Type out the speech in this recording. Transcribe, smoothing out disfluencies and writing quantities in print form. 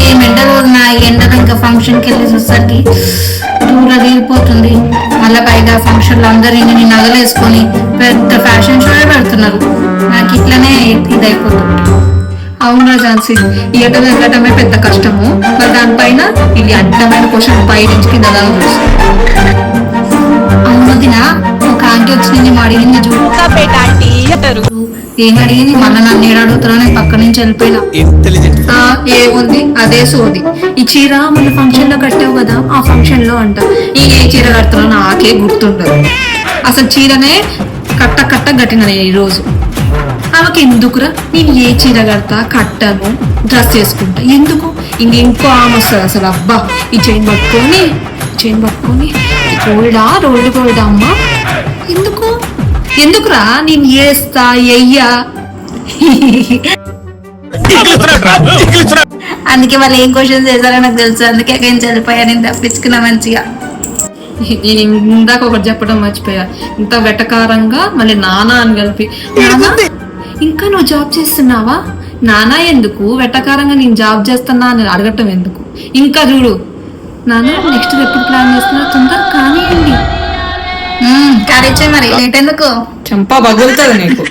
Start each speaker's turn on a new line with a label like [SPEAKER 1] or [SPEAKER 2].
[SPEAKER 1] ఏం ఎండలు ఉన్నాయి. ఎండలు ఇంకా ఫంక్షన్కి వెళ్ళి చూసరికి దూర తీరిపోతుంది. మళ్ళీ పైగా ఫంక్షన్లో అందరు ఇన్ని నగలు వేసుకొని పెద్ద ఫ్యాషన్ షో పెడుతున్నారు. నాకు ఇట్లనే ఇదైపోతుంది. అవునా ఝాన్సీ, ఈ ఎండలు వెళ్ళటమే పెద్ద కష్టము. మరి దానిపైన ఇది అడ్డమైన క్వశ్చన్ పై నుంచి కింద అవునదినా ఒక ఆంటీ వచ్చి నేను అడిగింది చూడు. ఏం అడిగింది? మళ్ళీ నన్ను ఏడు అడుగుతున్నా. నేను పక్క నుంచి వెళ్ళిపోయినా. ఏముంది అదే సోది. ఈ చీర మన ఫంక్షన్ లో కట్టావు కదా, ఆ ఫంక్షన్ లో అంట. ఈ ఏ చీర కడుతున్నా నాకే గుర్తుండదు. అసలు చీరనే కట్ట కట్టిన నేను ఈ రోజు. ఆమెకి ఎందుకురా నేను ఏ చీర కడతా, కట్టాను, డ్రెస్ చేసుకుంటా ఎందుకు? ఇంకో ఆమె వస్తుంది అసలు. అబ్బా ఈ చైన్ పట్టుకొని రోల్డ్ గోల్డా అమ్మా, ఎందుకురా నేను వేస్తా ఎయ్యా. అందుకే వాళ్ళు ఏం క్వశ్చన్స్ చేశారో నాకు తెలుసు. అందుకే నేను చనిపోయా. నేను తప్పించుకున్నా మంచిగా. నేను ఇందాక ఒకటి చెప్పడం మర్చిపోయా. ఇంత వెటకారంగా మళ్ళీ నానా అని కలిపి, ఇంకా నువ్వు జాబ్ చేస్తున్నావా? నానా ఎందుకు? వెటకారంగా నేను జాబ్ చేస్తున్నా అని అడగటం ఎందుకు? ఇంకా చూడు నాన్న, నెక్స్ట్ ఎప్పుడు ప్లాన్ చేస్తున్నా? తొందరగా కానివ్వండి. కానిచ్చే మరి లేట్ ఎందుకు? చంపా పగులుతుంది నీకు.